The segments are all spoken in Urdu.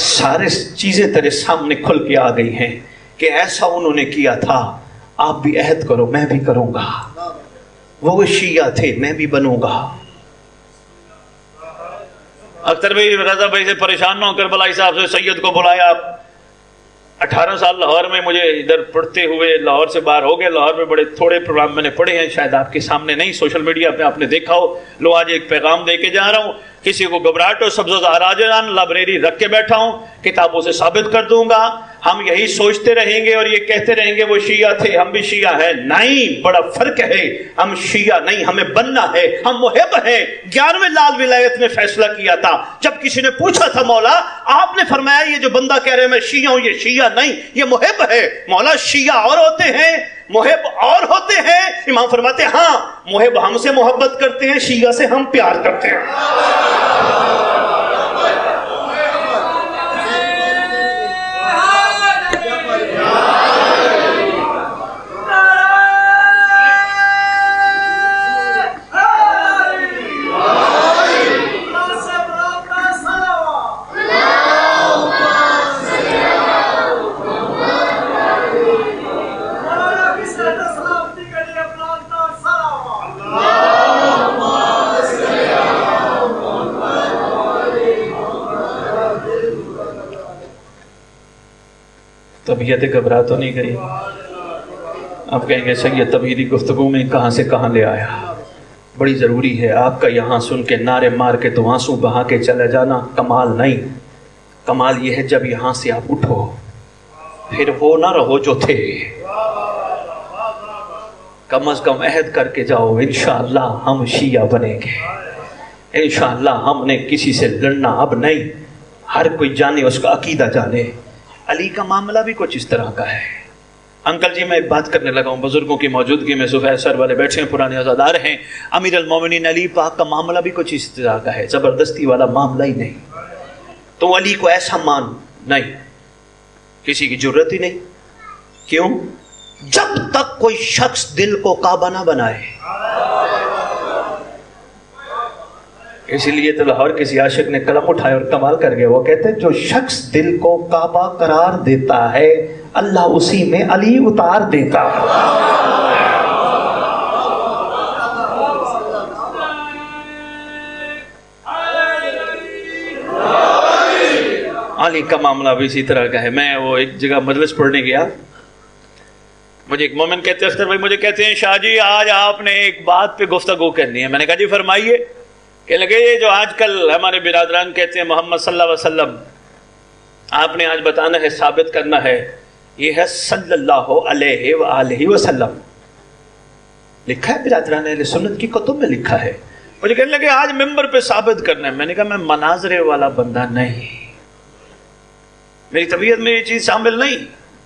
سارے چیزیں تیرے سامنے کھل کے آ گئی ہیں کہ ایسا انہوں نے کیا تھا، آپ بھی عہد کرو میں بھی کروں گا، وہ شیعہ تھے میں بھی بنوں گا۔ اختر بھائی رضا بھائی سے پریشان نہ ہو کر بلائی صاحب سے سید کو بلایا۔ 18 سال لاہور میں مجھے ادھر پڑھتے ہوئے لاہور سے باہر ہو گئے، لاہور میں بڑے تھوڑے پروگرام میں نے پڑھے ہیں، شاید آپ کے سامنے نہیں، سوشل میڈیا پہ آپ نے دیکھا ہو۔ لو آج ایک پیغام دے کے جا رہا ہوں، کسی کو گھبراہٹ ہو سبز و زہرا جان لائبریری رکھ کے بیٹھا ہوں، کتابوں سے ثابت کر دوں گا۔ ہم یہی سوچتے رہیں گے اور یہ کہتے رہیں گے وہ شیعہ تھے ہم بھی شیعہ ہیں، نہیں، بڑا فرق ہے۔ ہم شیعہ نہیں، ہمیں بننا ہے، ہم محب ہیں۔ 11ویں لال ولایت میں فیصلہ کیا تھا، جب کسی نے پوچھا تھا مولا آپ نے فرمایا یہ جو بندہ کہہ رہے ہیں میں شیعہ ہوں، یہ شیعہ نہیں یہ محب ہے۔ مولا شیعہ اور ہوتے ہیں محب اور ہوتے ہیں؟ امام فرماتے ہیں ہاں، محب ہم سے محبت کرتے ہیں، شیعہ سے ہم پیار کرتے ہیں۔ طبیعت گھبرا تو نہیں گئی؟ آپ کہیں گے سید طبیعتی گفتگو میں کہاں سے کہاں لے آیا؟ بڑی ضروری ہے آپ کا یہاں سن کے نعرے مار کے تو آنسو بہا کے چلے جانا کمال نہیں۔ کمال یہ ہے جب یہاں سے آپ اٹھو پھر وہ نہ رہو جو تھے، کم از کم عہد کر کے جاؤ انشاءاللہ ہم شیعہ بنیں گے، انشاءاللہ ہم نے کسی سے لڑنا اب نہیں۔ ہر کوئی جانے اس کا عقیدہ جانے۔ علی کا معاملہ بھی کچھ اس طرح کا ہے۔ انکل جی میں ایک بات کرنے لگا ہوں، بزرگوں کی موجودگی میں صفحہ سر والے بیٹھے ہیں، پرانے عزادار ہیں، امیر المومنین علی پاک کا معاملہ بھی کچھ اس طرح کا ہے، زبردستی والا معاملہ ہی نہیں۔ تو علی کو ایسا مان نہیں، کسی کی جرت ہی نہیں۔ کیوں؟ جب تک کوئی شخص دل کو کعبہ نہ بنائے۔ اسی لیے تو لاہور کسی عاشق نے قلم اٹھائے اور کمال کر گئے، وہ کہتے ہیں جو شخص دل کو کعبہ قرار دیتا ہے اللہ اسی میں علی اتار دیتا ہے۔ علی کا معاملہ بھی اسی طرح کا ہے۔ میں وہ ایک جگہ مجلس پڑھنے گیا، مجھے ایک مومن کہتے ہیں اختر بھائی مجھے کہتے ہیں شاہ جی آج آپ نے ایک بات پہ گفتگو کرنی ہے۔ میں نے کہا جی فرمائیے۔ کہ لگے یہ جو آج کل ہمارے برادران کہتے ہیں محمد صلی اللہ علیہ وسلم، آپ نے آج بتانا ہے ثابت کرنا ہے، یہ ہے صلی اللہ علیہ وآلہ وسلم، لکھا ہے برادران اہل سنت کی کتب میں لکھا ہے۔ مجھے کہنے لگے آج ممبر پہ ثابت کرنا ہے۔ میں نے کہا میں مناظرے والا بندہ نہیں، میری طبیعت میں یہ چیز شامل نہیں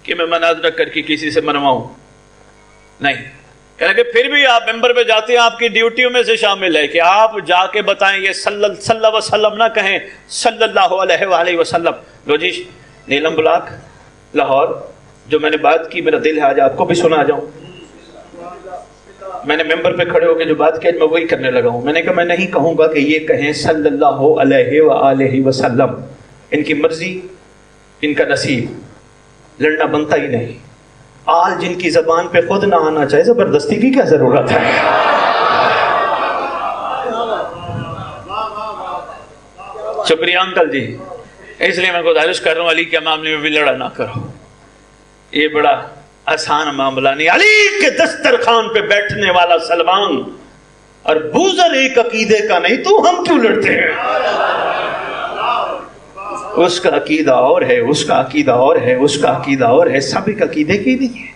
کہ میں مناظرہ کر کے کسی سے منواؤں، نہیں۔ کہنے لگے پھر بھی آپ ممبر پہ جاتے ہیں، آپ کی ڈیوٹیوں میں سے شامل ہے کہ آپ جا کے بتائیں، یہ صلی اللہ علیہ وسلم نہ کہیں، صلی اللہ علیہ وآلہ وسلم۔ لو جی نیلم بلاک لاہور جو میں نے بات کی، میرا دل ہے آج آپ کو بھی سنا جاؤں۔ میں نے ممبر پہ کھڑے ہو کے جو بات کی میں وہی کرنے لگا ہوں۔ میں نے کہا میں نہیں کہوں گا کہ یہ کہیں صلی اللہ علیہ وآلہ وسلم، ان کی مرضی ان کا نصیب، لڑنا بنتا ہی نہیں۔ آل جن کی زبان پہ خود نہ آنا چاہے زبردستی کی کیا ضرورت ہے؟ شکریہ انکل جی، اس لیے میں گزارش کر رہا ہوں علی کے معاملے میں بھی لڑا نہ کرو، یہ بڑا آسان معاملہ نہیں۔ علی کے دسترخوان پہ بیٹھنے والا سلمان اور بوزر ایک عقیدے کا نہیں، تو ہم کیوں لڑتے ہیں؟ اس کا عقیدہ اور ہے، اس کا عقیدہ اور ہے، اس کا عقیدہ اور ہے، سب ایک عقیدے کی نہیں ہے۔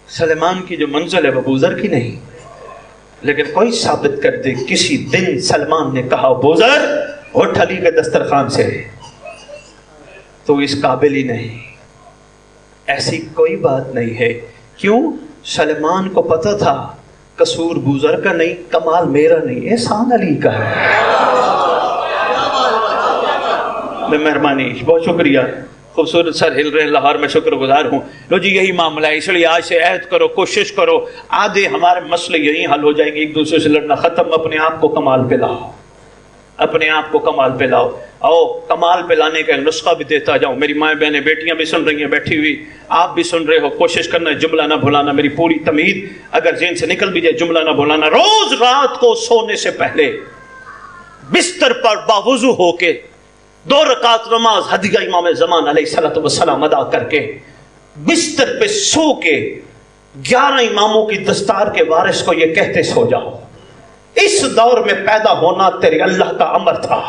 سلمان کی جو منزل ہے وہ بوزر کی نہیں، لیکن کوئی ثابت کر دے کسی دن سلمان نے کہا بوزر اٹھ علی کے دسترخوان سے، تو اس قابل ہی نہیں، ایسی کوئی بات نہیں ہے۔ کیوں؟ سلمان کو پتہ تھا قصور بوزر کا نہیں، کمال میرا نہیں، احسان علی کا ہے۔ میں مہربانی، بہت شکریہ، خوبصورت سر ہل رہے ہیں لاہور میں، شکر گزار ہوں۔ لو جی یہی معاملہ ہے، اس لیے آج سے عہد کرو، کوشش کرو، آدھے ہمارے مسئلے یہی حل ہو جائیں گے، ایک دوسرے سے لڑنا ختم، اپنے آپ کو کمال پہ لاؤ۔ اپنے آپ کو کمال پہ لاؤ. آؤ کمال پہ لانے کا نسخہ بھی دیتا جاؤں. میری مائیں بہنیں بیٹیاں بھی سن رہی ہیں بیٹھی ہوئی, آپ بھی سن رہے ہو. کوشش کرنا جملہ نہ بھلانا. میری پوری تمہید اگر ذہن سے نکل بھی جائے جملہ نہ بھلانا. روز رات کو سونے سے پہلے بستر پر باوضو ہو کے 2 رکعت نماز ہدیہ امام زمان علیہ الصلوۃ والسلام ادا کر کے بستر پہ سو کے 11 اماموں کی دستار کے وارث کو یہ کہتے سو جاؤ, اس دور میں پیدا ہونا تیرے اللہ کا امر تھا.